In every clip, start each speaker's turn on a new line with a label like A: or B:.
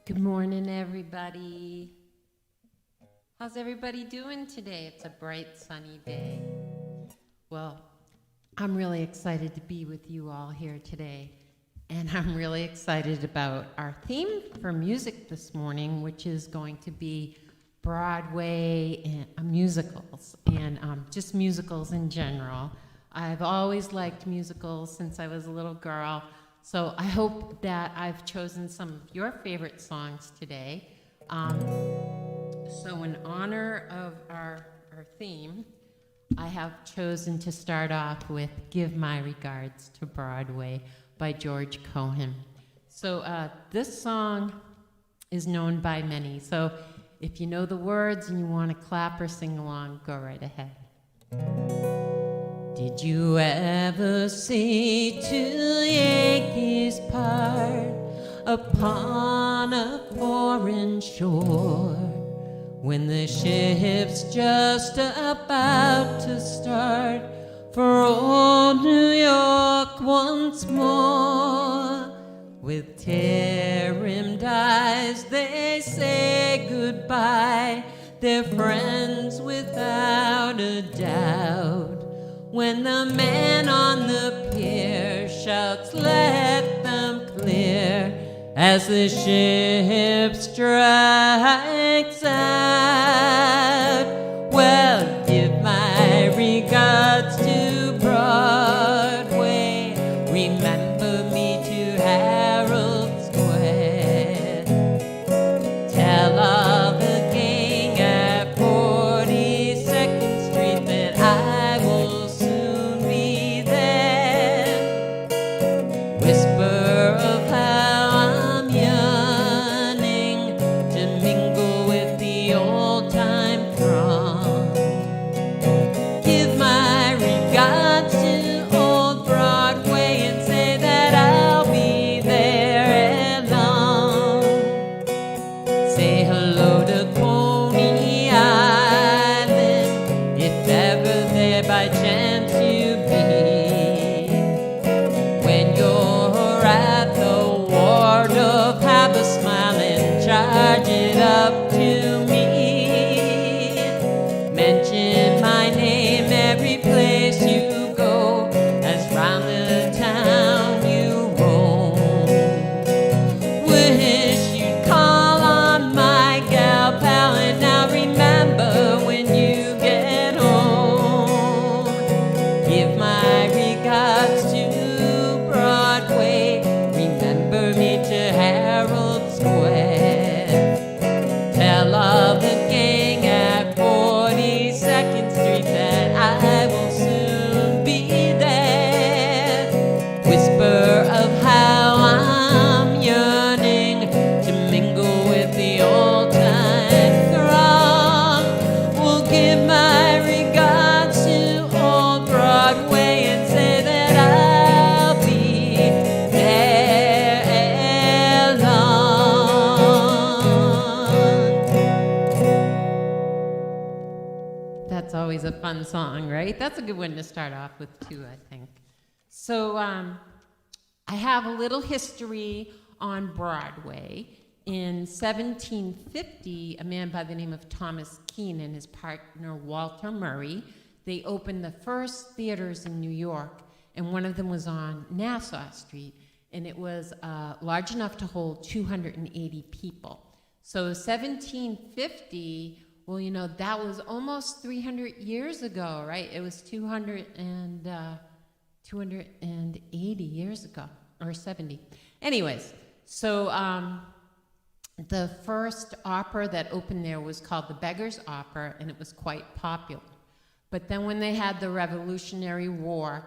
A: Good morning, everybody. How's everybody doing today? It's a bright, sunny day. Well, I'm really excited to be with you all here today, and I'm really excited about our theme for music this morning, which is going to be Broadway and musicals, and just musicals in general. I've always liked musicals since I was a little girl. So I hope that I've chosen some of your favorite songs today. So in honor of our theme, I have chosen to start off with Give My Regards to Broadway by George Cohan. So this song is known by many. So if you know the words and you want to clap or sing along, go right ahead. Did you ever see two Yankees part upon a foreign shore when the ship's just about to start for old New York once more? With tear-rimmed eyes they say goodbye, they're friends without a doubt. When the man on the pier shouts, let them clear, as the ship strikes out. Well, give my regards to Broadway, remember me to Herald Square. Tell all the gang at 42nd Street that I will whisper of how I'm yearning to mingle with the old-time throng. Give my regards to old Broadway and say that I'll be there ere long. Say hello to Coney Island, if ever there by chance you be. When you're at the Waldorf, have a smile and charge it up to me. Mention my name every place you go, as round the town you roam. Wish you'd call on my gal pal, and now remember when you get home. Give my regards to Broadway, remember me to Herald Square. Tell all the gang at 42nd Street that I will soon be there. Whisper of how I'm yearning to mingle with the old-time throng. Will give my regards to old Broadway and say that I'll be there ere long. That's always a fun song, right? That's a good one to start off with, too, I think. So I have a little history on Broadway. In 1750, a man by the name of Thomas Keene and his partner Walter Murray, they opened the first theaters in New York, and one of them was on Nassau Street, and it was large enough to hold 280 people. So 1750, well, you know, that was almost 300 years ago, right? It was 280 years ago, or 70. Anyways, so the first opera that opened there was called the Beggar's Opera, and it was quite popular. But then when they had the Revolutionary War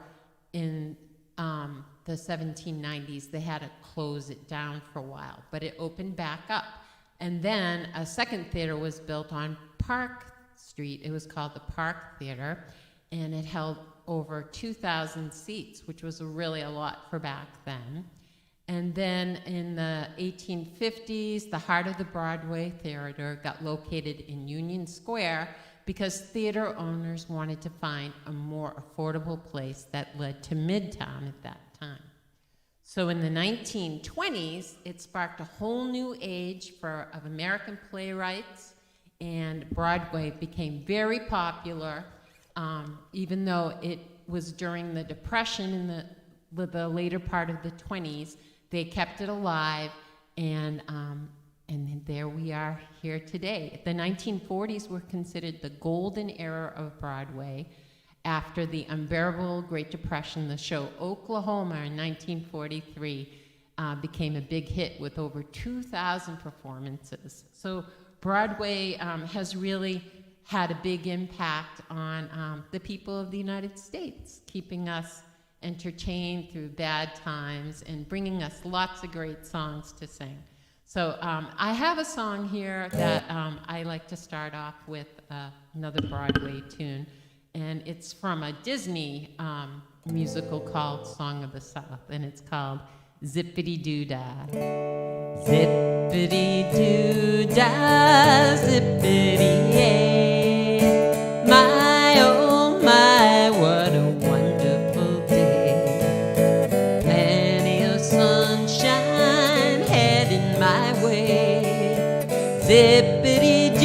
A: in the 1790s, they had to close it down for a while, but it opened back up. And then a second theater was built on Park Street. It was called the Park Theater, and it held over 2,000 seats, which was really a lot for back then. And then in the 1850s, the heart of the Broadway Theater got located in Union Square because theater owners wanted to find a more affordable place that led to Midtown at that time. So in the 1920s, it sparked a whole new age of American playwrights, and Broadway became very popular, even though it was during the Depression in the later part of the 20s. They kept it alive, and there we are here today. The 1940s were considered the golden era of Broadway. After the unbearable Great Depression, the show Oklahoma in 1943 became a big hit with over 2,000 performances. So Broadway has really had a big impact on the people of the United States, keeping us entertained through bad times and bringing us lots of great songs to sing. So I have a song here that I like to start off with, another Broadway tune. And it's from a Disney musical called Song of the South, and it's called Zippity-Doo-Dah. Zippity-doo-dah, zippity-yay. My, oh my, what a wonderful day. Plenty of sunshine heading my way. Zippity-doo-dah,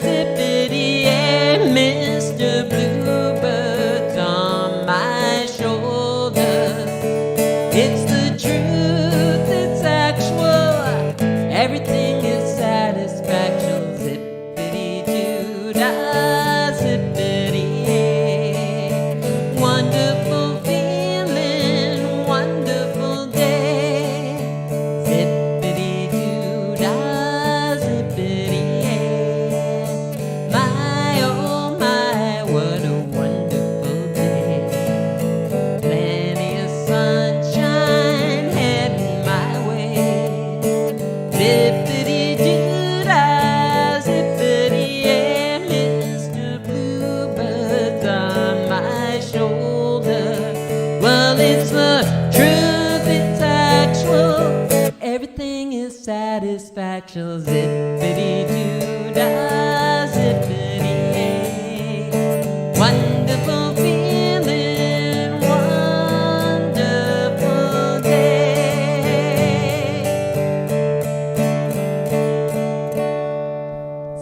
A: zippity-yay. Mr. Bluebird's on my shoulder. It's the truth, it's actual. Everything is satisfaction. Zippity-doo-dah, zippity-yay. Wonderful feeling, wonderful day. Zippity-doo-dah, zippity-yay. My, oh my, what a wonderful day. Plenty of sunshine heading my way. Zippity-doo-dah, zippity-yay. Mr. Bluebird's on my shoulder. Well, it's the truth, it's actual. Everything is satisfaction. Zippity-doo-dah, zippity-yay. Wonderful feeling, wonderful day.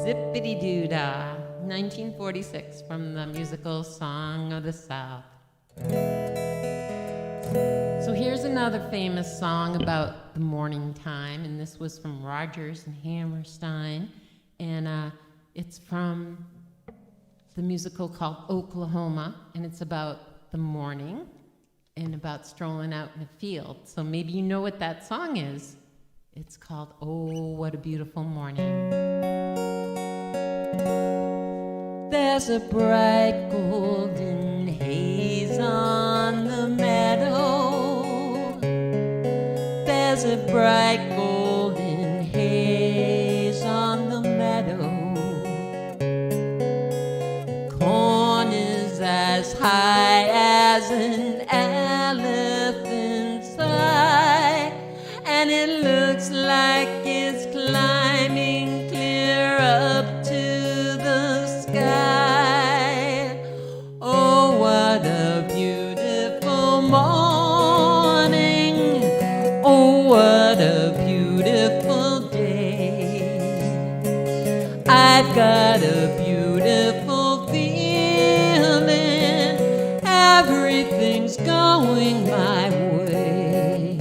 A: Zippity-doo-dah, 1946, from the musical Song of the South. So here's another famous song about the morning time, and this was from Rodgers and Hammerstein, and it's from the musical called Oklahoma, and it's about the morning and about strolling out in a field. So maybe you know what that song is. It's called Oh, What a Beautiful Morning. There's a bright golden haze on the meadow. There's a bright golden haze on the meadow. Corn is as high as an elephant's thigh, and it looks like it's climbing clear up to the sky. Oh, what a beautiful morning. Oh, what a beautiful day. I've got a beautiful feeling. Everything's going my way.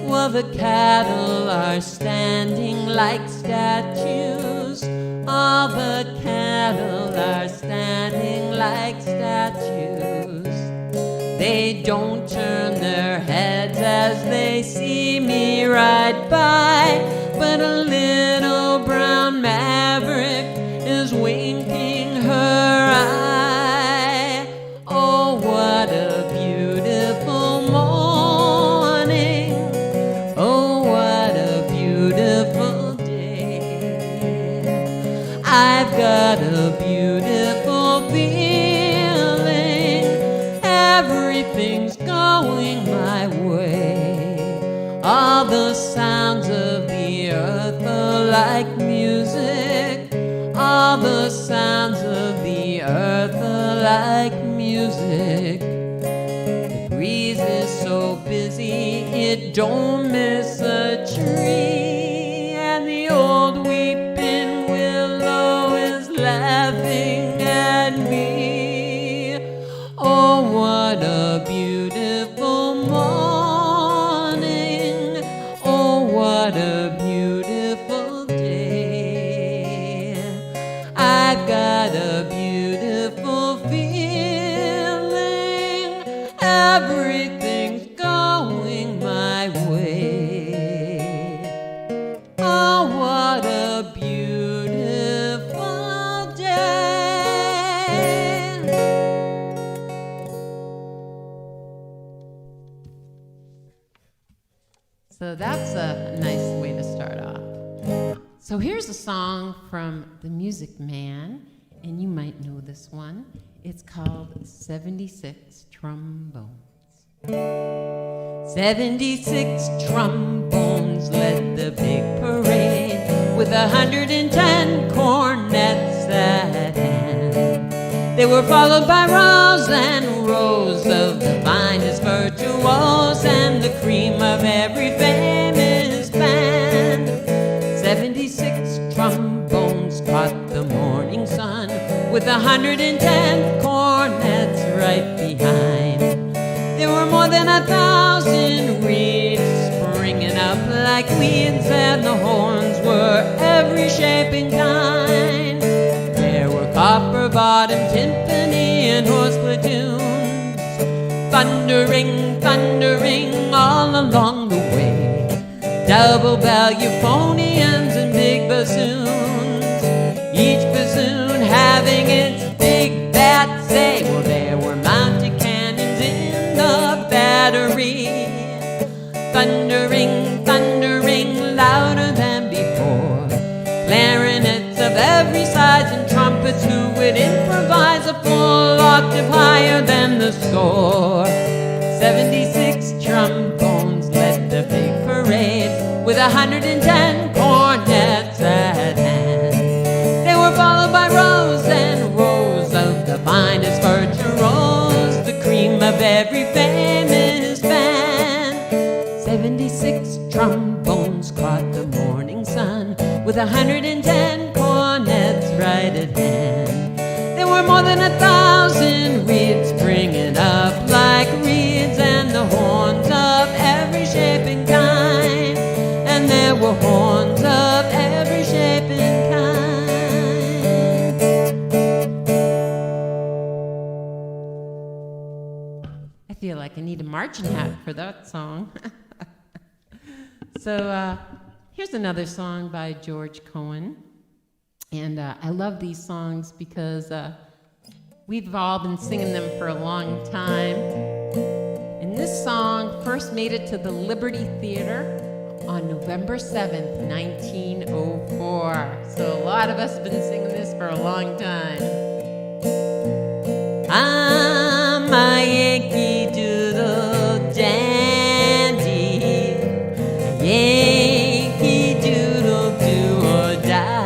A: Well, the cattle are standing like statues. All the cattle are standing like statues. They don't turn their heads as they see me ride by, but a little brown maverick is winking her eye. Oh, what a beautiful morning. Oh, what a beautiful day. I've got a beautiful feeling. Everything's going my way. All the sounds of the earth are like music. All the sounds of the earth are like music. The breeze is so big it don't miss a tree, and the old weeping willow is laughing at me. Oh, what a beautiful morning. Oh, what a beautiful day. I've got a beautiful feeling. Everything's going my way. Oh, what a beautiful day. So that's a nice way to start off. So here's a song from The Music Man, and you might know this one. It's called 76 Trombones. 76 trombones led the big parade, with 110 cornets at hand. They were followed by rows and rows of the finest virtuosos and the cream of every famous band. 76 trombones caught the morning sun, with 110 cornets right behind. There were more than 1,000 reeds springing up like weeds, and the horns were every shape and kind. There were copper-bottomed timpani and horse platoons, thundering, thundering all along the way. Double bell euphoniums and big bassoons, each bassoon having its big bat say. Well, there were mounted cannons in the battery, thundering, thundering louder than before. Clarinets of every size and trumpets who would improvise a full octave higher than the score. 76 trombones led the big parade, with 110 cornets at hand. They were followed by rows and rows of the finest virtuosos, the cream of every famous band. 76 trombones caught the morning sun, with 110 cornets right at hand. There were more than 1,000 reeds springing up like reeds, and the horns of every shape and kind. And there were horns of every shape and kind. I feel like I need a marching hat for that song. So here's another song by George Cohen. And I love these songs because we've all been singing them for a long time. And this song first made it to the Liberty Theater on November 7th, 1904. So a lot of us have been singing this for a long time. I'm a Yankee Doodle dandy, Yankee Doodle do or die,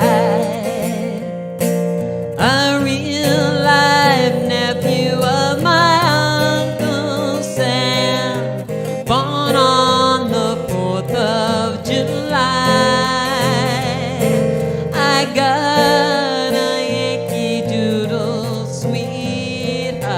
A: a real life nephew of my Uncle Sam, born on the 4th of July. I got a Yankee Doodle sweetheart,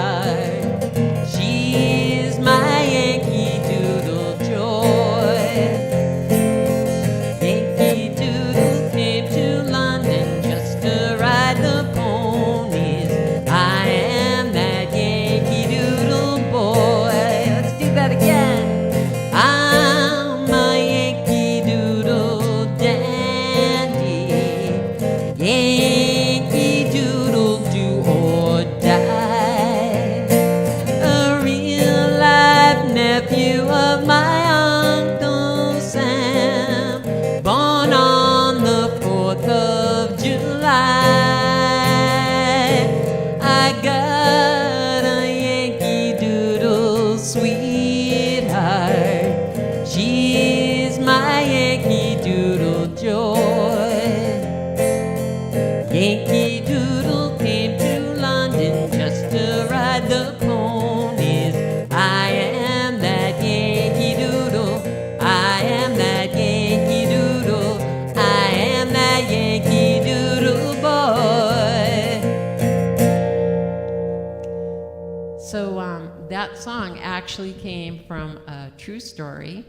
A: song actually came from a true story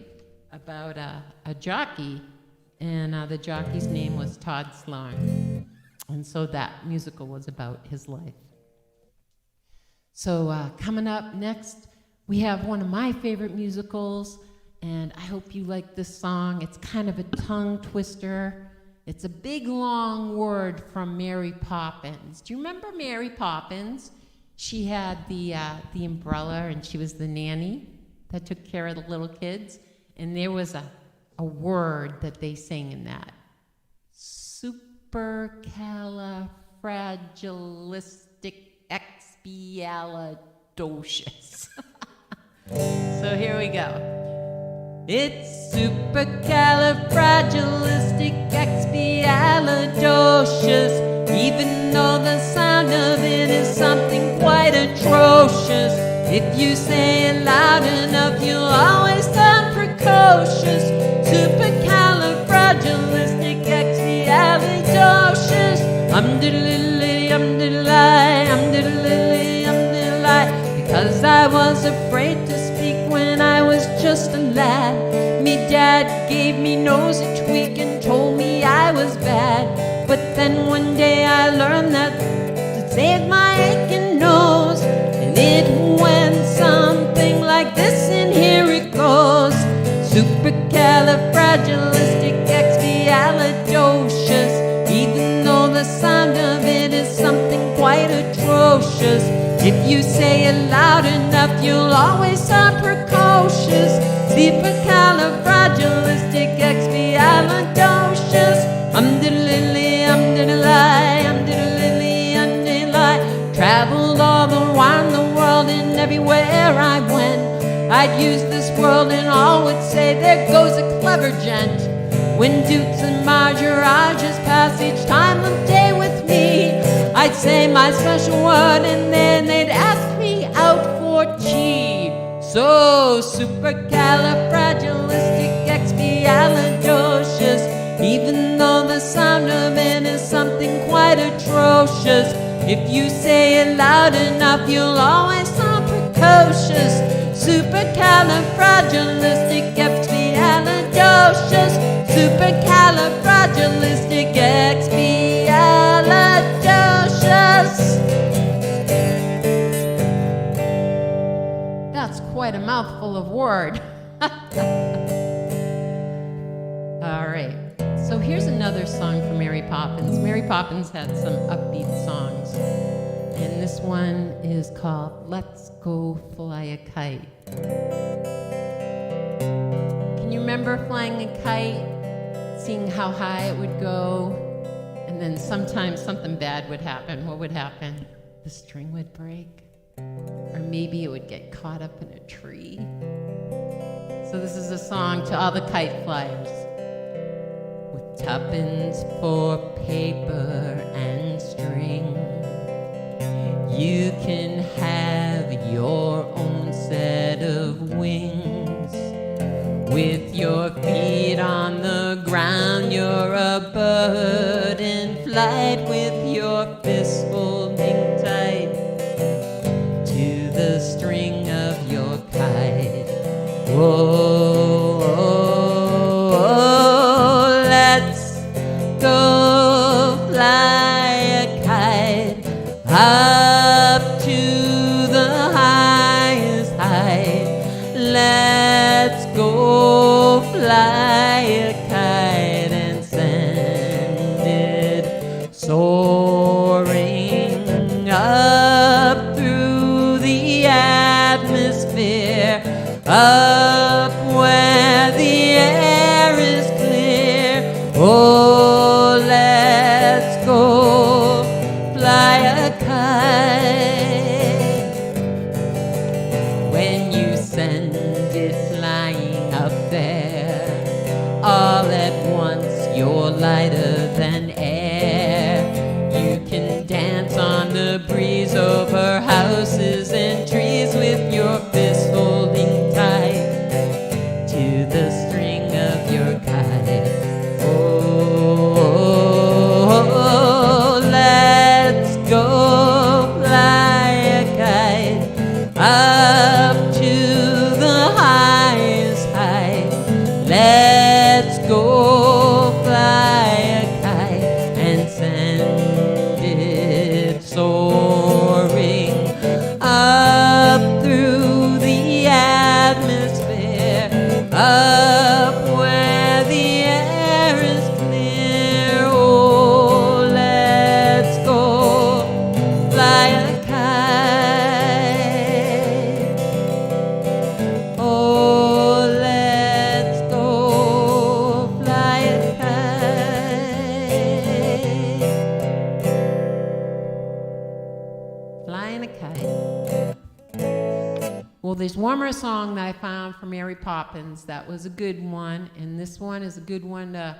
A: about a jockey, and the jockey's name was Todd Sloan. And so that musical was about his life. So coming up next, we have one of my favorite musicals, and I hope you like this song. It's kind of a tongue twister. It's a big, long word from Mary Poppins. Do you remember Mary Poppins? She had the umbrella, and she was the nanny that took care of the little kids. And there was a word that they sang in that. Supercalifragilisticexpialidocious. So here we go. It's supercalifragilisticexpialidocious, even though the sound of it is something quite atrocious. If you say it loud enough, you'll always sound precocious. Supercalifragilisticexpialidocious. Diddly, diddly, because I was afraid to speak when I was just a lad. Me dad gave me nose a tweak and told me I was bad. But then one day I learned that to save my aching nose, and it went something like this, and here it goes. Supercalifragilisticexpialidocious, even though the sound of it is something quite atrocious. If you say it loud enough, you'll always sound precocious. Supercalifragilisticexpialidocious. Diddly, traveled all around the world, and everywhere I went, I'd use this world and all would say, there goes a clever gent. When dukes and maharajas pass each time of day with me, I'd say my special word and then they'd ask me out for tea. So supercalifragilisticexpialidocious, even though the sound of it is something quite atrocious. If you say it loud enough, you'll always sound precocious. Supercalifragilisticexpialidocious. Supercalifragilisticexpialidocious. That's quite a mouthful of word. All right. So here's another song from Mary Poppins. Mary Poppins had some upbeat songs, and this one is called Let's Go Fly a Kite. Can you remember flying a kite, seeing how high it would go, and then sometimes something bad would happen? What would happen? The string would break, or maybe it would get caught up in a tree. So this is a song to all the kite flyers. With tuppence for paper and string, you can have your own set of wings. With your feet on the ground, you're a bird in flight, with your fists holding tight to the string of your kite. Oh, let's go fly a kite up to the highest height. Let's go fly a kite and send it soaring up through the atmosphere, up where the air is clear. Oh, let's go fly a kite. When you send it flying up there, all at once you're lighter than air. You can dance on the breeze over houses and trees, with your fist holding tight to the string of your kite. Oh, let's go fly a kite up there's one more song that I found for Mary Poppins that was a good one, and this one is a good one to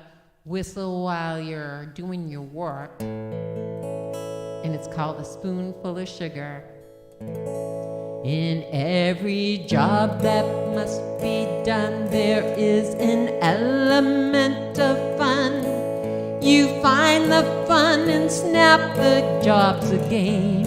A: whistle while you're doing your work. And it's called A Spoonful of Sugar. In every job that must be done, there is an element of fun. You find the fun and snap the job's a game.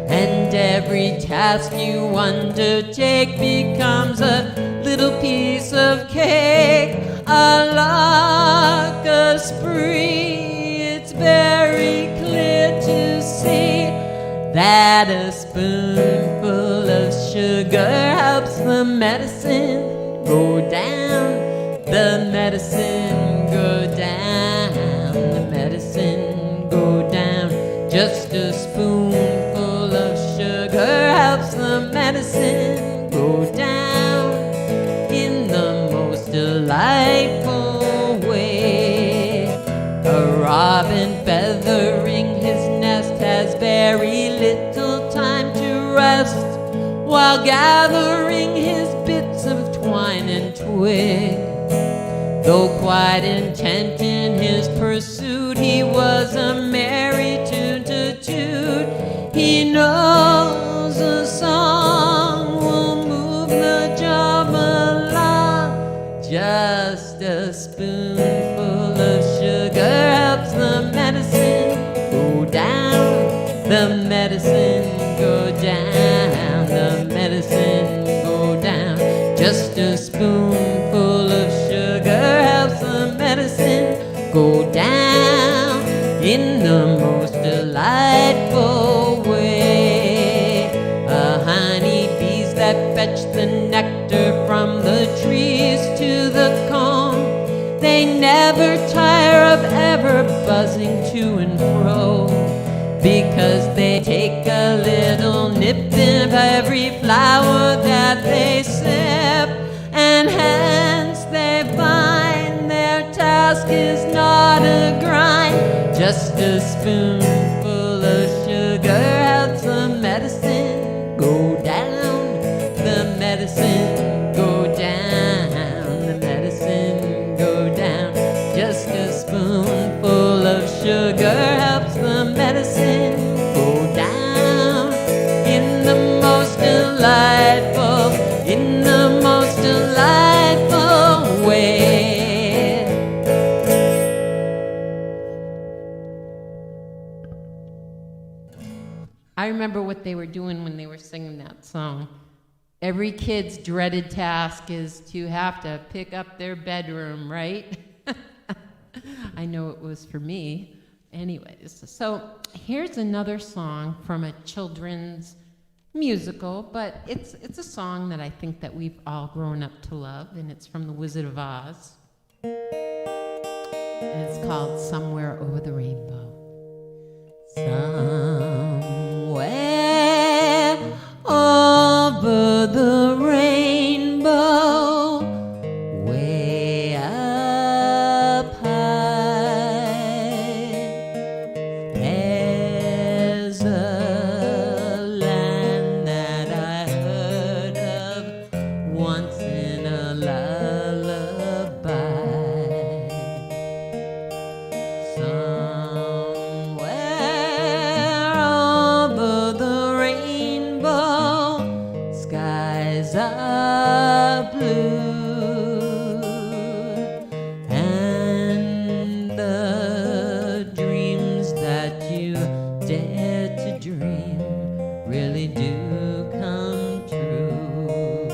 A: And every task you undertake becomes a little piece of cake, a lark, a spree. It's very clear to see that a spoonful of sugar helps the medicine go down. The medicine go down. The medicine go down. Just a spoonful of sugar helps the medicine go down in the most delightful way. A robin feathering his nest has very little time to rest while gathering his bits of twine and twig. Though quite intent in his pursuit, he was a merry tune to toot. He knows a song will move the job along. Just a spoonful of sugar helps the medicine go down. The medicine go down. The medicine go down. Just a spoonful of sugar helps the medicine go down in the most delightful way. Honeybees that fetch the nectar from the trees to the comb, they never tire of ever buzzing to and fro, because they take a little nip of every flower that they sip, and hence they find their task is not a grind. Just a spoonful of sugar helps the medicine go down. The medicine go down. The medicine go down. Just a spoonful of sugar helps the medicine go down in the most delightful, in the most delightful way. I remember what they were doing when they were singing that song. Every kid's dreaded task is to have to pick up their bedroom, right? I know it was for me. Anyways, so here's another song from a children's musical, but it's a song that I think that we've all grown up to love, and it's from The Wizard of Oz. And it's called Somewhere Over the Rainbow. Somewhere over the rainbow, way up high, there's a land that I heard of once in a lullaby. Somewhere over the rainbow, skies are blue, and the dreams that you dare to dream really do come true.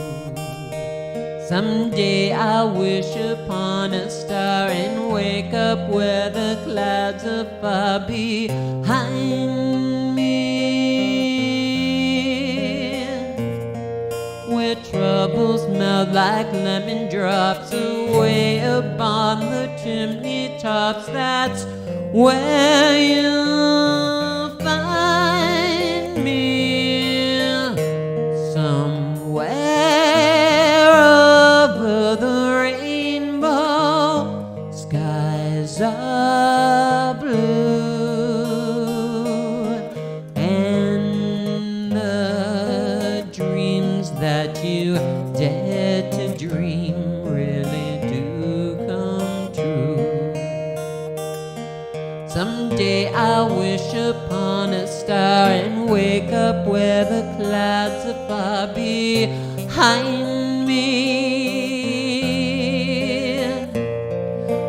A: Someday I'll wish upon a star and wake up where the clouds are far behind me, where troubles melt like lemon drops away upon the chimney tops. That's where you'll find me. Somewhere over the rainbow, skies are blue, and the dreams I'll wish upon a star and wake up where the clouds are far behind me,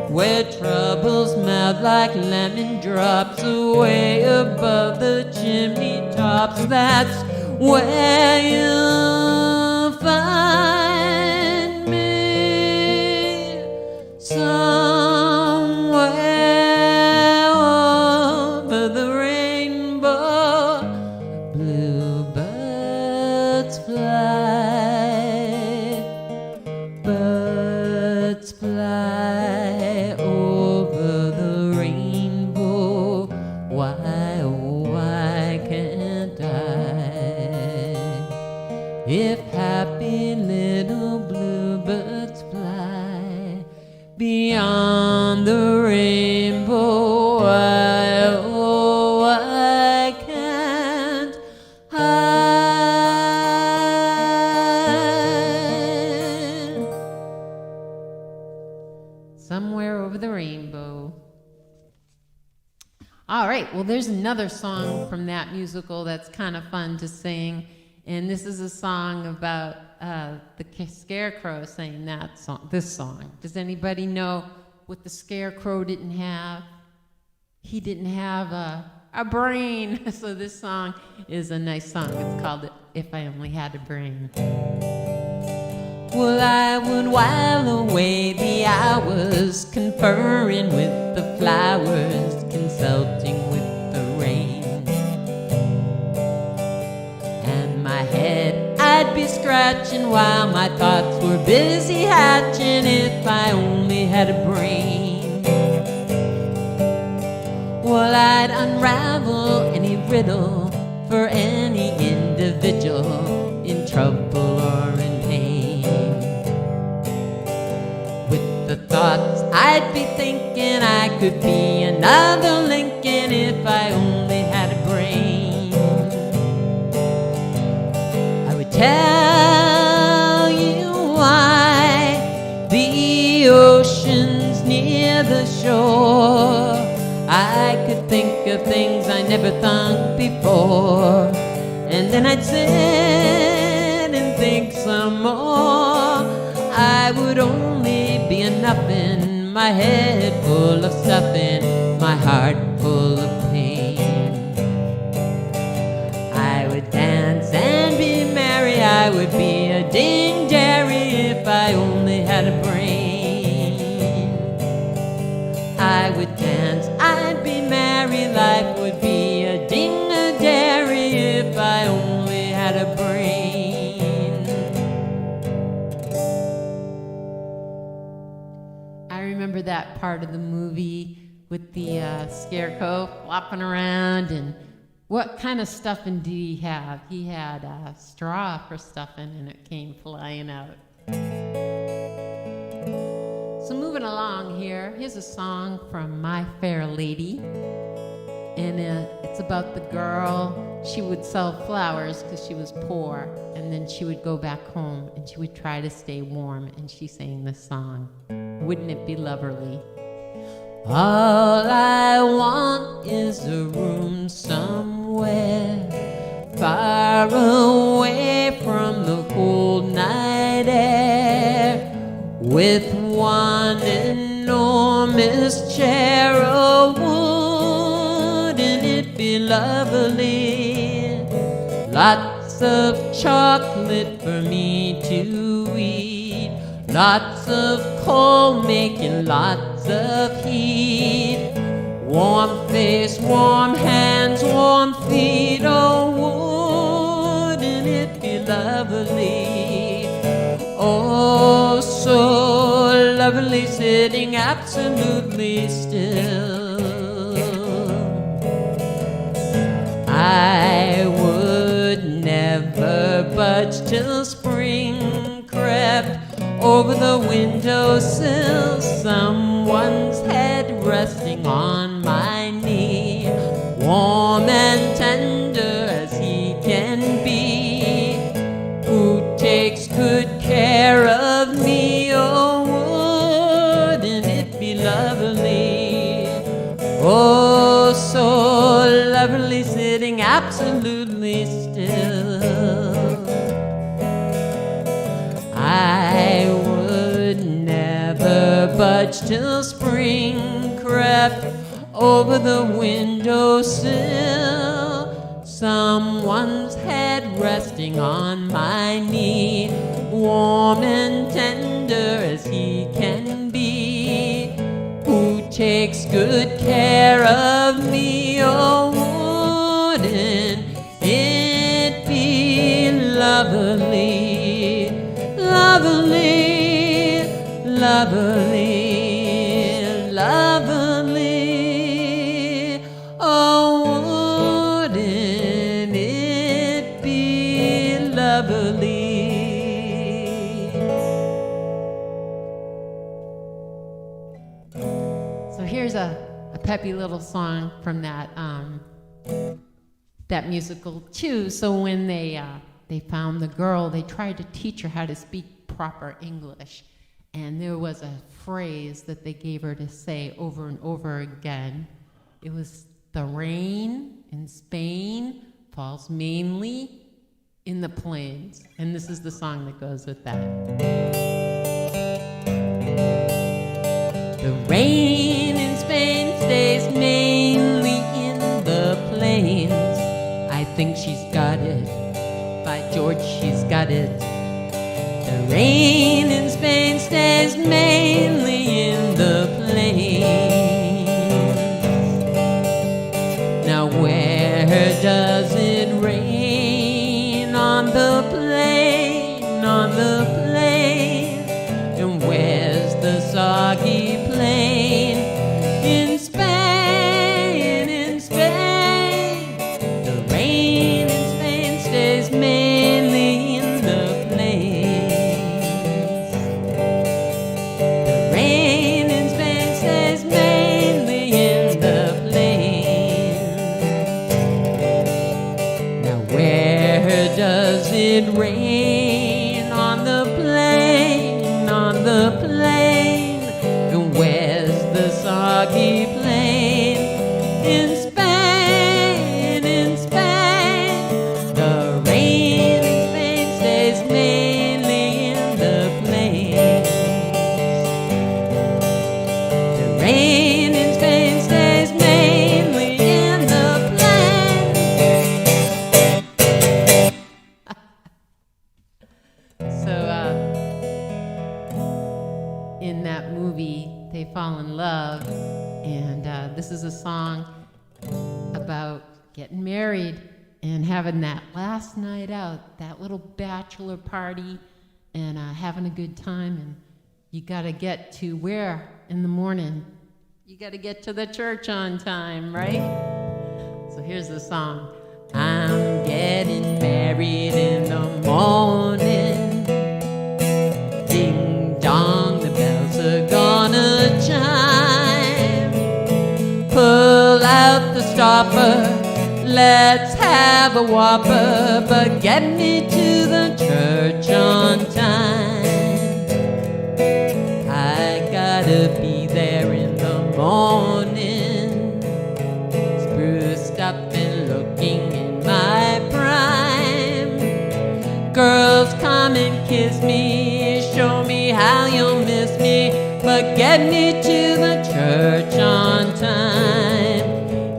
A: where troubles melt like lemon drops away above the chimney tops. That's where you'll find me, somewhere over the rainbow. Bluebirds fly, birds fly over the rainbow. Why, oh, why can't I? If happy little bluebirds fly beyond the rainbow, why, oh, why can't I? Somewhere over the rainbow. All right, well, there's another song from that musical that's kind of fun to sing, and this is a song about the scarecrow saying that song. This song. Does anybody know what the scarecrow didn't have? He didn't have a brain. So this song is a nice song. It's called "If I Only Had a Brain." Well, I would while away the hours, conferring with the flowers, consulting with the rain. And my head I'd be scratching while my thoughts were busy hatching. If I only had a brain, well, I'd unravel any riddle for any individual in trouble or in pain. With the thoughts I'd be thinking I could be another Lincoln if I only had a brain. I would tell you why the ocean's near the shore. I could think of things I never thought before, and then I'd sit and think some more. I would only be a nothing, my head full of stuffing, my heart full of pain. I would dance and be merry, I would be a ding-dairy if I only had a brain. I would dance, I'd be merry, life would be a ding-a-dairy if I only had a brain. I remember that part of the movie with the scarecrow flopping around, and what kind of stuffing did he have? He had straw for stuffing, and it came flying out. So moving along here, here's a song from My Fair Lady, and it's about the girl. She would sell flowers because she was poor, and then she would go back home and she would try to stay warm, and she sang this song, "Wouldn't It Be Loverly?" All I want is a room somewhere far away from the cold night air, with one enormous chair. Oh, wouldn't it be lovely? Lots of chocolate for me to eat, lots of coal making lots of heat, warm face, warm hands, warm feet. Oh, wouldn't it be lovely? Oh, so lovely, sitting absolutely still. I would never budge till spring crept over the windowsill, someone's head resting on my knee, warm and tender as he can be, who takes good care of me. Oh, wouldn't it be lovely? Oh, so Beverly sitting absolutely still. I would never budge till spring crept over the windowsill. Someone's head resting on my knee, warm and tender as he can be, who takes good care of me. Oh, wouldn't it be lovely, lovely, lovely, lovely? Oh, wouldn't it be lovely? So here's a peppy little song from that musical too. So when they found the girl, they tried to teach her how to speak proper English, and there was a phrase that they gave her to say over and over again. It was, "The rain in Spain falls mainly in the plains," and this is the song that goes with that. The rain in Spain stays mainly in the plains. I think she's got it. By George, she's got it. The rain in Spain stays mainly in the plains. Now where does it rain? On the plain, on the plain. And where's the soggy plain? In Spain, in Spain. The rain in Spain stays mainly in the plains. The rain in Spain stays mainly in the plains. Now where does it rain? On the plain, on the plain. And where's the soggy plain? In Spain, in Spain. The rain in Spain stays mainly in the plains. The rain in Spain stays mainly in the plains. So, in that movie, they fall in love, and this is a song about getting married and having that last night out, that little bachelor party, and having a good time. And you got to get to where in the morning? You got to get to the church on time, right? So here's the song. I'm getting married in the morning. Ding dong, the bells are gonna chime. Pull out the stopper, let's have a whopper, but get me to the church on time. I gotta be there in the morning, spruced up and looking in my prime. Girls, come and kiss me, show me how you'll miss me, but get me to the church on time.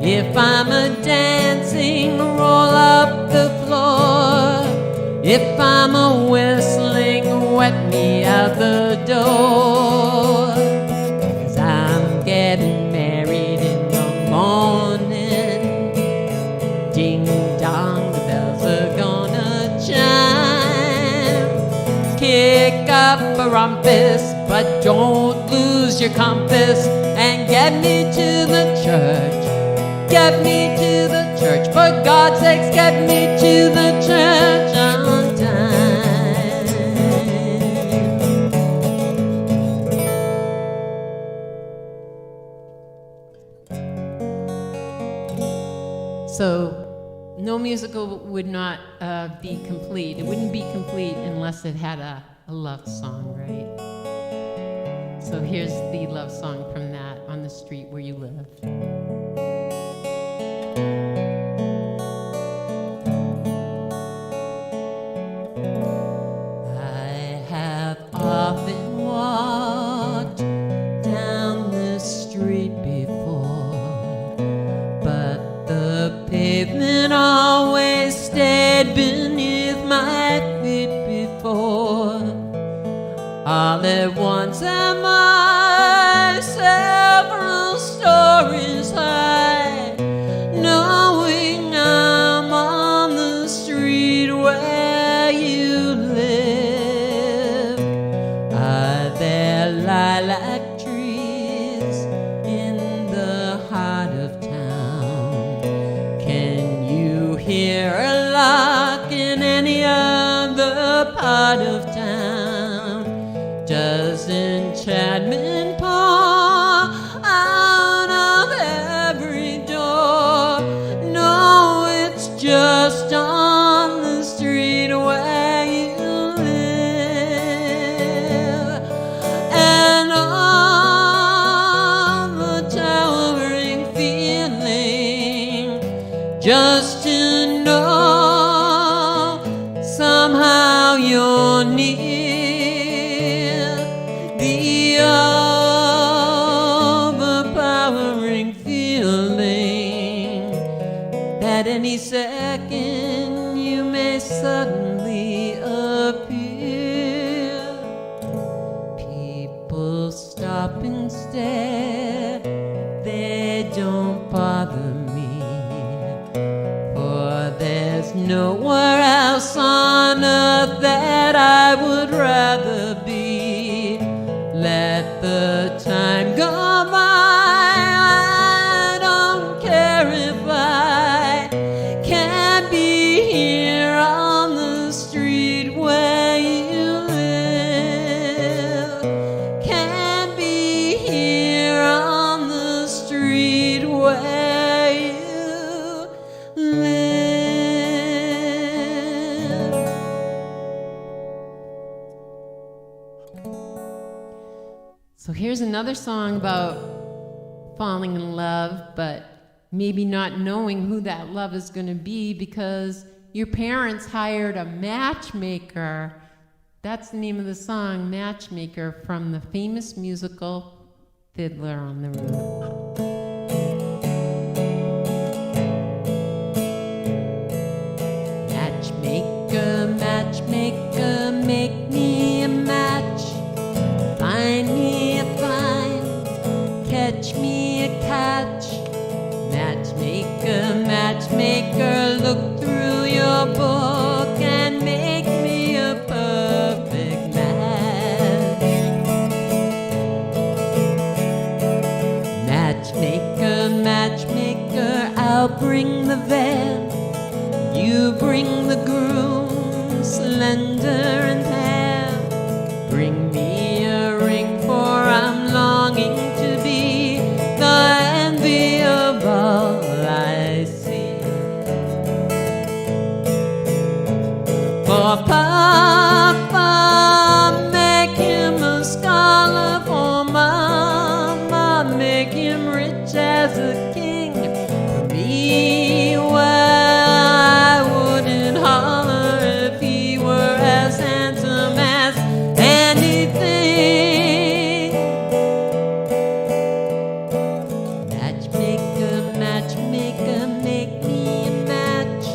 A: If I'm a dancing, roll up the floor. If I'm a whistling, wet me out the door. 'Cause I'm getting married in the morning. Ding dong, the bells are gonna chime. Kick up a rumpus, but don't lose your compass, and get me to the church. Get me to the church, for God's sakes, get me to the church on time. So, no musical would not be complete. It wouldn't be complete unless it had a love song, right? So here's the love song from that, On the Street Where You Live. once am I several stories high, knowing I'm on the street where you live. Are there lilac trees in the heart of town? Can you hear a lark in any other part of town? Does enchantment pour out of every door? No, it's just on the street where you live. And all the towering feeling just to know somehow you're near. The overpowering feeling that any second you may suddenly appear. People stop and stare, they don't bother me, for there's nowhere else on earth that I would rather be. Let the time go by, I don't care if I can't be here on the street where you live. Can't be here on the street where you live. So here's another song about falling in love, but maybe not knowing who that love is going to be because your parents hired a matchmaker. That's the name of the song, Matchmaker, from the famous musical Fiddler on the Roof. Matchmaker, matchmaker, make me a match. Find me a find, catch me a catch. Matchmaker, matchmaker, look through your book and make me a perfect match. Matchmaker, matchmaker, I'll bring the van, you bring the groom, slender and fair. Bring me a ring, for I'm longing to be the envy of all I see. For Papa, make him a scholar. For Mama, make him rich as a king. For me, well, I wouldn't holler if he were as handsome as anything. Matchmaker, matchmaker, make me a match.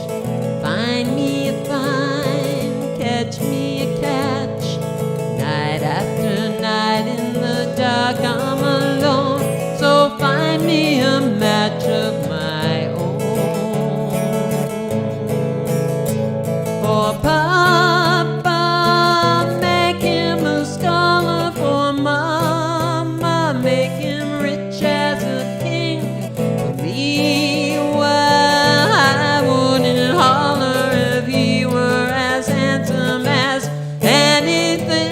A: Find me a find, catch me a catch. Night after night in the dark I'm alone, so find me a match of my own. For Papa, make him a scholar. For Mama, make him rich as a king. For me, well, I wouldn't holler if he were as handsome as anything.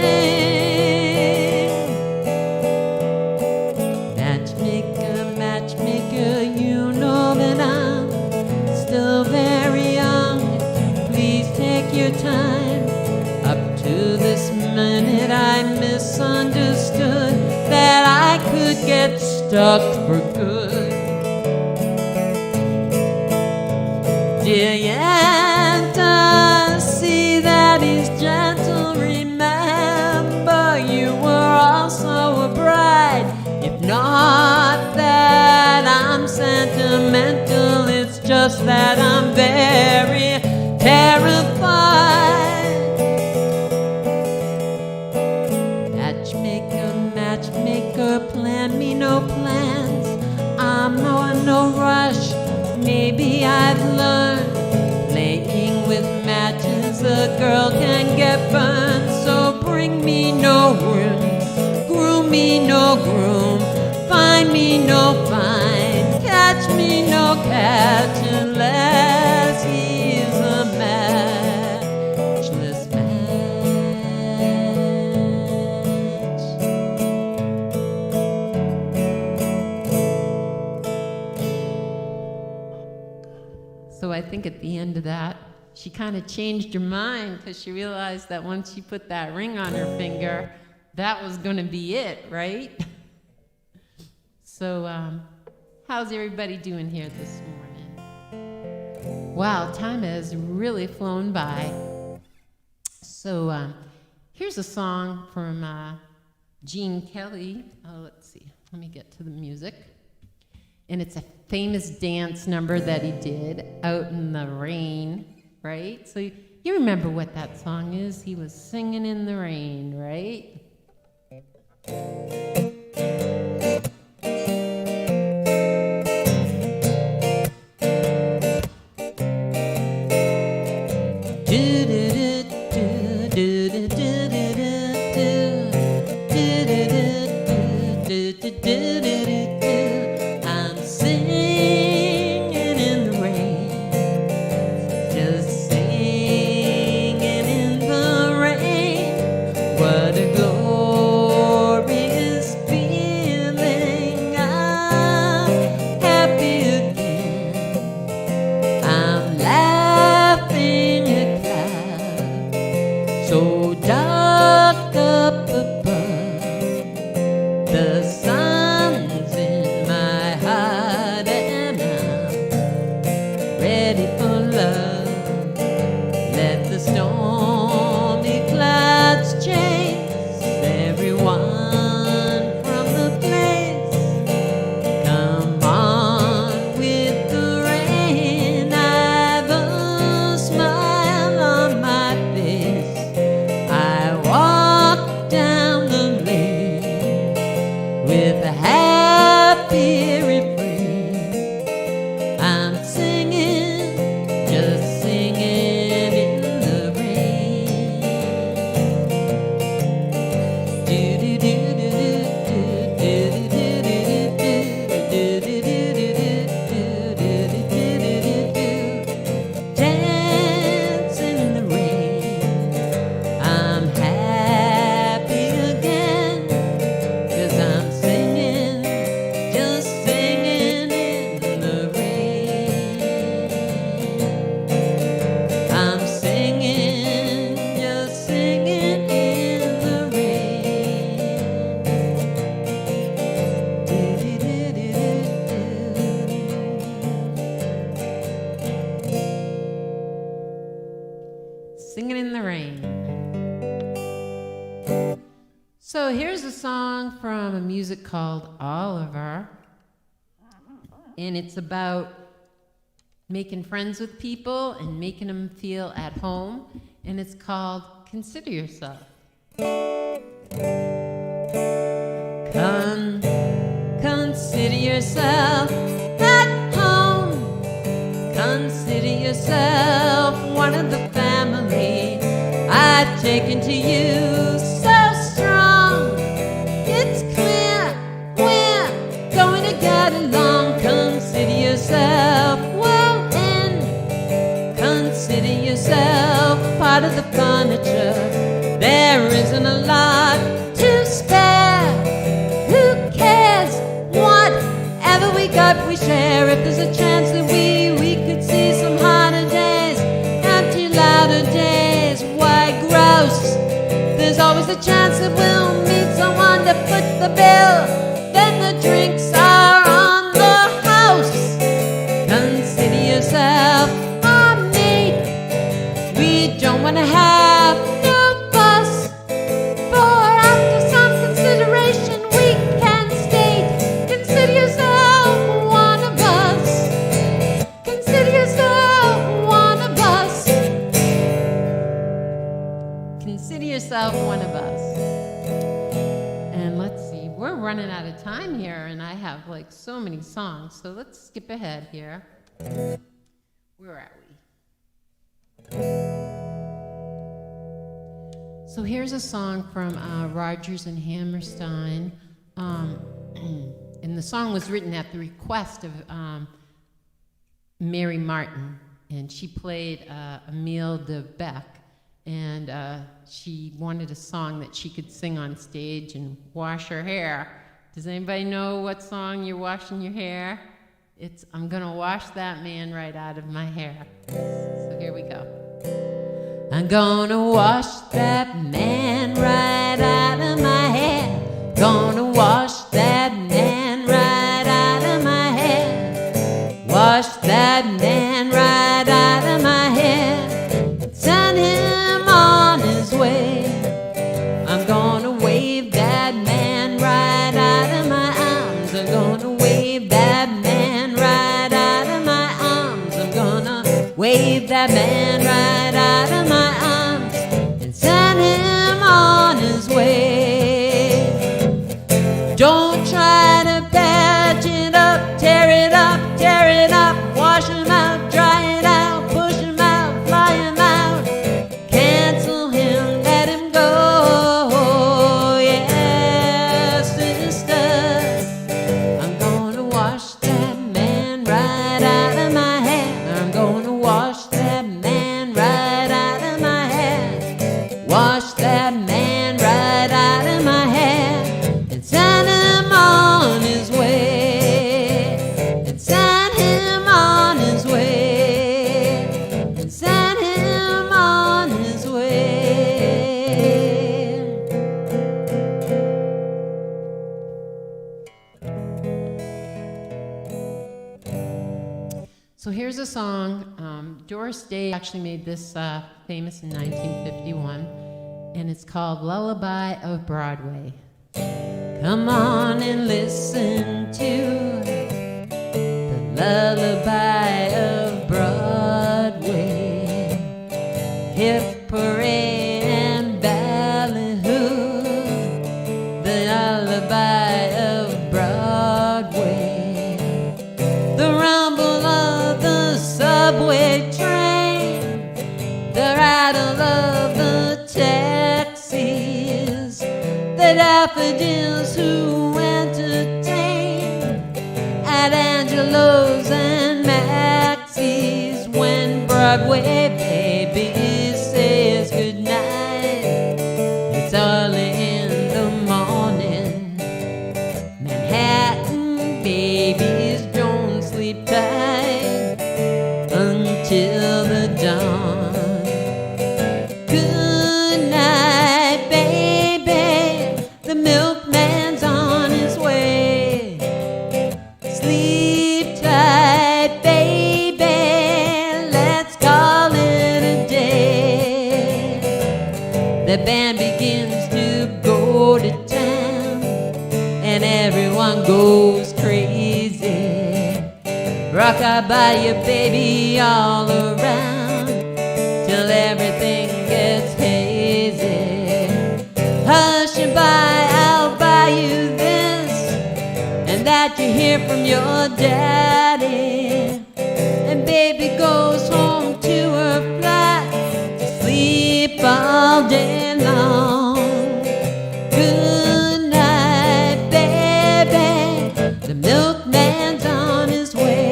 A: Matchmaker, matchmaker, you know that I'm still very young. Please take your time. Up to this minute I misunderstood that I could get stuck for good. Dear Yanta, see that he's gentle. Remember, you were also a bride. If not that I'm sentimental, it's just that I'm very terrified. Matchmaker, plans. I'm in no rush. Maybe I've learned playing with matches a girl can get burned. So bring me no rooms, groom me no groom, find me no find, catch me no catch, unless he's a matchless match. So I think at the end of that, she kind of changed her mind because she realized that once she put that ring on her finger, that was going to be it, right? So, how's everybody doing here this morning? Wow, time has really flown by. So, here's a song from Gene Kelly. Oh, let's see. Let me get to the music. And it's a famous dance number that he did, Out in the Rain, right? So, you remember what that song is? He was singing in the rain, right? I'm singing in the rain, just singing in the rain. What a glorious feeling! I'm happy again. I'm laughing at clouds so dark up above. The sun's in my heart and I'm ready for love. Let the stormy clouds chase everyone from the place. Come on with the rain. I've a smile on my face. I walk down the lane with a happy refrain. I'm singing, just singing in the rain. Dance in the rain. I'm happy again. 'Cause I'm singing, just singing in the rain. I'm singing, just singing in the rain. Singing in the rain. So here's a song from a music called Oliver, and it's about making friends with people and making them feel at home, and it's called Consider Yourself. Consider yourself at home. Consider yourself one of the family. I've taken to you so strong. It's clear we're going to get along. Consider yourself well in. Consider yourself part of the furniture. There isn't a lot to spare. Who cares? Whatever we got, we share. If there's a chance that we could see some harder days, empty, louder days, why gross? There's always a chance that we'll meet someone to foot the bill. Then the drinks are on the house. Consider yourself our mate. We don't want to have no fuss. For after some consideration, we can state, consider yourself one of us. Consider yourself one of us. Consider yourself one of us. And let's see, we're running out of of time here, and I have like so many songs, so let's skip ahead here. Where are we? So here's a song from Rodgers and Hammerstein, and the song was written at the request of Mary Martin, and she played Emile de Beck, and she wanted a song that she could sing on stage and wash her hair. Does anybody know what song you're washing your hair? It's I'm Gonna Wash That Man Right Out of My Hair. So here we go. I'm gonna wash that man right out of my hair. Gonna wash that man right out of my hair. Wash that man right out of my hair. Send him on his way. I'm gonna wave that man right out of my arms. I'm gonna wave that man right out of my arms. I'm gonna wave that man right out of my arms and send him on his way. Don't try to patch it up, tear it up, tear it up. Wash him out, dry it out, push him out, fly him out. Cancel him, let him go. Yeah, sister, I'm gonna wash that man right out of my hair. I'm gonna wash that man right out of my hair. Wash that man right out of my hair and send him on his way. And send him on his way. And send him on his way. So here's a song. Doris Day actually made this famous in 1951, and it's called Lullaby of Broadway. Come on and listen to the lullaby of Broadway. Hip parade and ballyhoo, the lullaby of Broadway. The rumble of the subway train, the rattle of the taxis, the daffodils who entertain at Angelo's and Maxie's. When Broadway baby says goodnight, it's early in the morning. Manhattan babies don't sleep tight until the dawn. Good night, baby, the milkman's on his way. Sleep tight, baby, let's call it a day. The band begins to go to town, and everyone goes crazy. Rock-a-bye, baby, all around, till everything gets hazy. Hush and bye, I'll buy you this and that you hear from your daddy. And baby goes home to her flat to sleep all day long. Good night, baby, the milkman's on his way.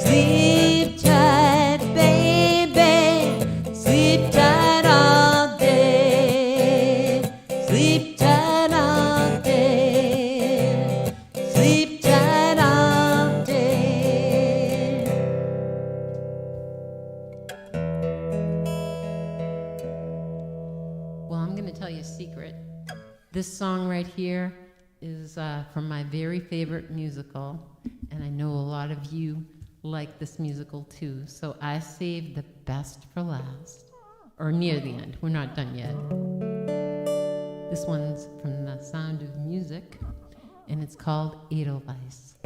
A: Sleep tight, baby, sleep tight all day. Sleep tight all day. Sleep tight all day. Well, I'm going to tell you a secret. This song right here is from my very favorite musical, and I know a lot of you like this musical too, so I saved the best for last, or near the end. We're not done yet. This one's from The Sound of Music, and it's called Edelweiss.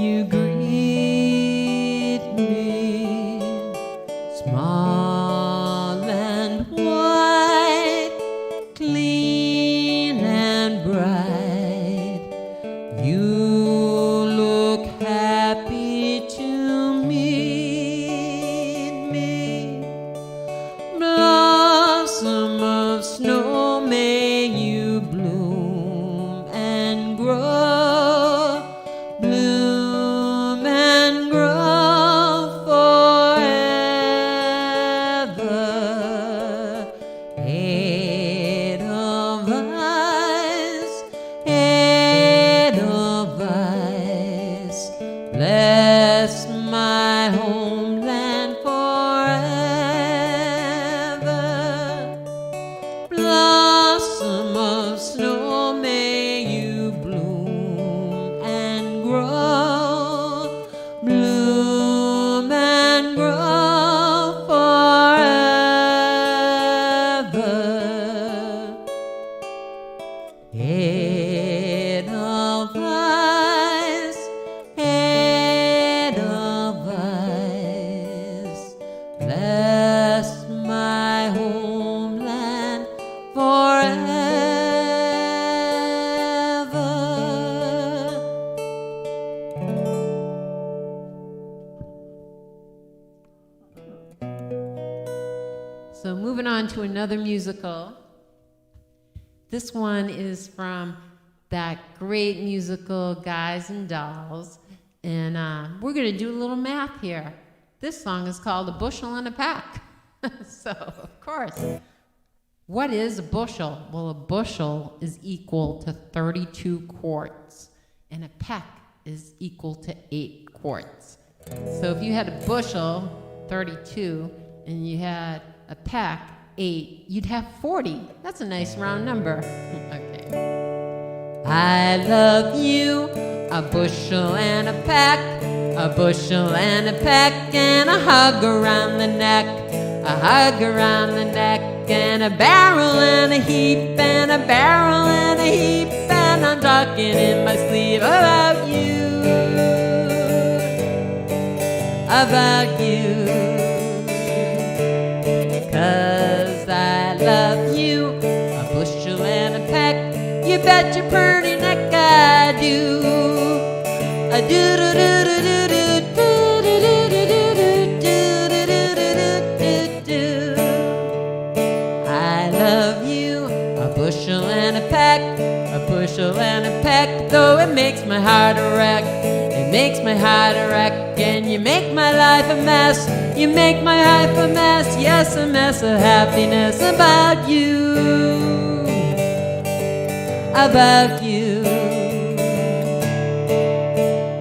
A: you greet me, small and white, clean and bright. You look happy to meet me. Blossom of snow, may you bloom and grow, bloom and grow forever. Edelweiss, bless my homeland forever. Blossom of snow, may you bloom and grow, bloom and grow forever. Edelweiss, Edelweiss, bless my homeland forever. So moving on to another musical. This one is from that great musical Guys and Dolls, and we're going to do a little math here. This song is called A Bushel and a Peck. So, of course, what is a bushel? Well, a bushel is equal to 32 quarts, and a peck is equal to 8 quarts. So if you had a bushel, 32, and you had a peck, 8, you'd have 40. That's a nice round number. Okay. I love you, a bushel and a peck, a bushel and a peck, and a hug around the neck, a hug around the neck, and a barrel and a heap, and a barrel and a heap, and I'm talking in my sleeve about you, about you. 'Cause I love you, a bushel and a peck, you bet your pretty neck I do. I do do do do do do do do do do do. I love you, a bushel and a peck, a bushel and a peck, though it makes my heart a wreck, it makes my heart a wreck, and you make my life a mess, you make my life a mess, yes, a mess of happiness about you, about you.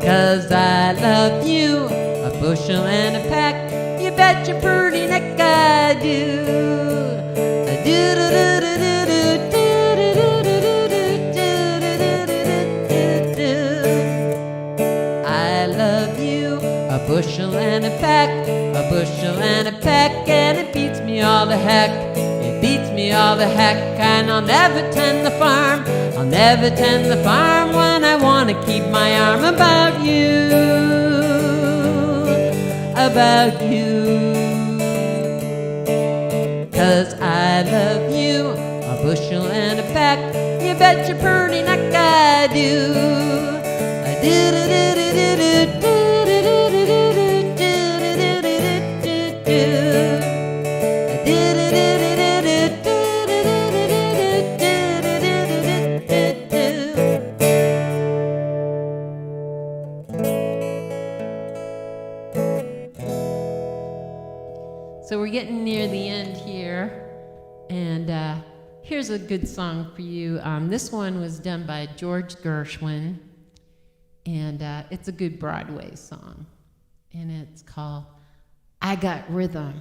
A: 'Cause I love you, a bushel and a peck, you bet your pretty neck I do. I do do do do do do do do do do. I love you, a bushel and a peck, a bushel and a peck, and it beats me all the heck, it beats me all the heck, and I'll never tend the farm, I'll never tend the farm when I want to keep my arm about you, about you. 'Cause I love you, a bushel and a peck, you bet your pretty neck I do. I do do do do do do do do do do do. I do do do do do do do do. So we're getting near the end here, and here's a good song for you. This one was done by George Gershwin, and it's a good Broadway song, and it's called I Got Rhythm.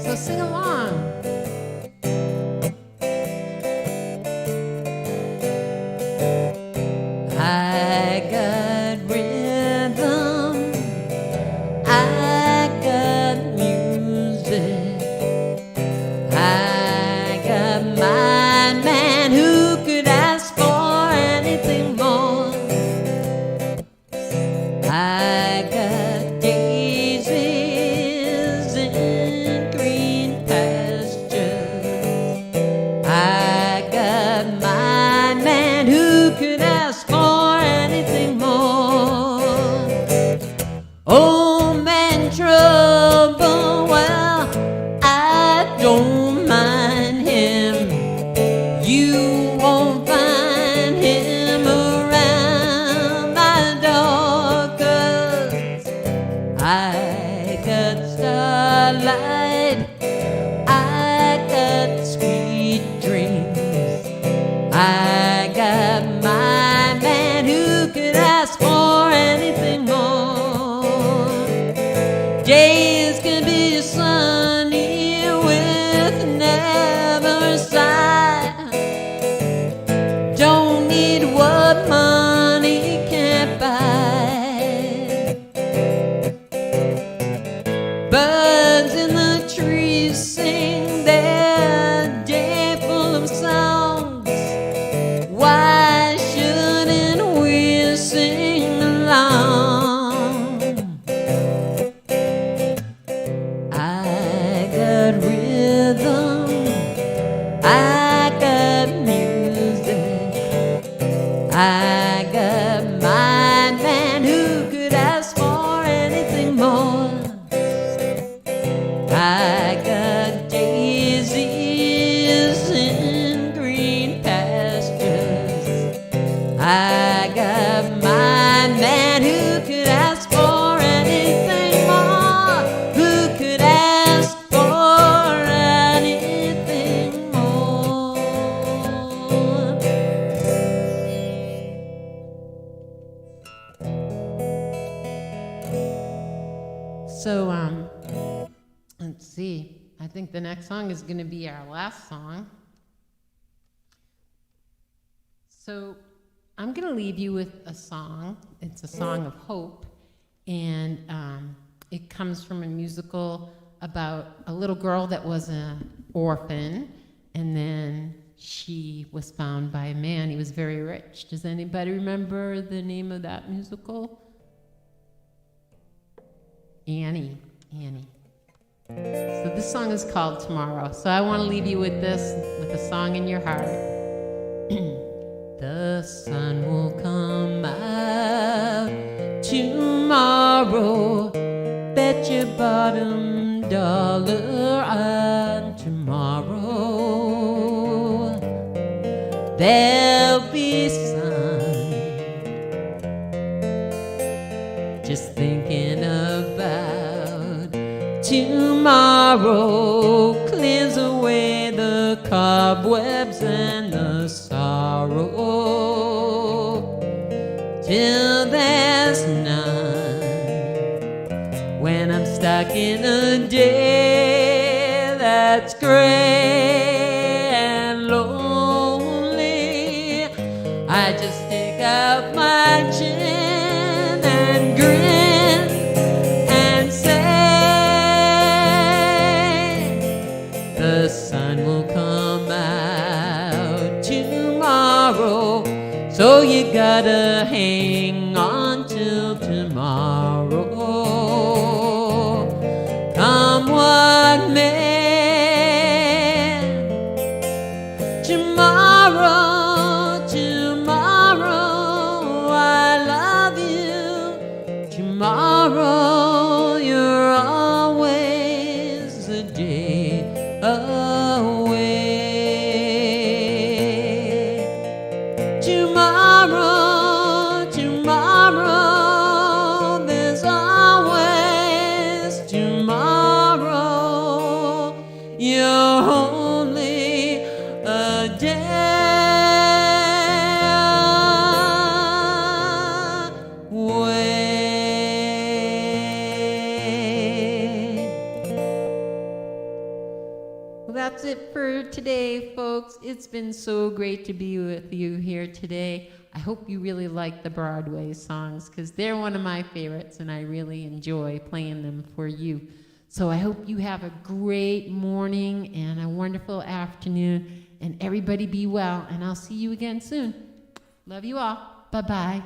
A: So sing along. I got rhythm, I got music, I got my man, who could ask for man, who could ask for anything more? Old man trouble, well, I don't mind him. You won't find him around my door, 'cause I got starlight, I got sweet dreams, I got my man, who could ask for anything more? Days can be sunny with never a sigh. Don't need what money can't buy. Birds in the trees sing their day full of songs. Why shouldn't we sing along? I got rhythm, I got music, I got my man, who could ask for anything more? I got daisies in green pastures, I got my man, who could ask for anything more? Who could ask for anything more? So, let's see. I think the next song is going to be our last song. So, I'm going to leave you with a song. It's a song of hope, and it comes from a musical about a little girl that was an orphan, and then she was found by a man. He was very rich. Does anybody remember the name of that musical? Annie. So this song is called Tomorrow. So I want to leave you with this, with a song in your heart. The sun will come out tomorrow. Bet your bottom dollar on tomorrow. There'll be sun. Just thinking about tomorrow clears away the cobwebs and the sorrow, till there's none. When I'm stuck in a day that's gray and lonely, I just stick out my chin and grin and say, the sun will come out tomorrow, so you gotta hang on till tomorrow. Come what may, tomorrow, tomorrow, I love you. Tomorrow, you're always a day away. Tomorrow, tomorrow, there's always tomorrow. You're only a day away. Well, that's it for today, folks. It's been so great to be with you here today. I hope you really like the Broadway songs, because they're one of my favorites, and I really enjoy playing them for you. So I hope you have a great morning and a wonderful afternoon, and everybody be well, and I'll see you again soon. Love you all. Bye-bye.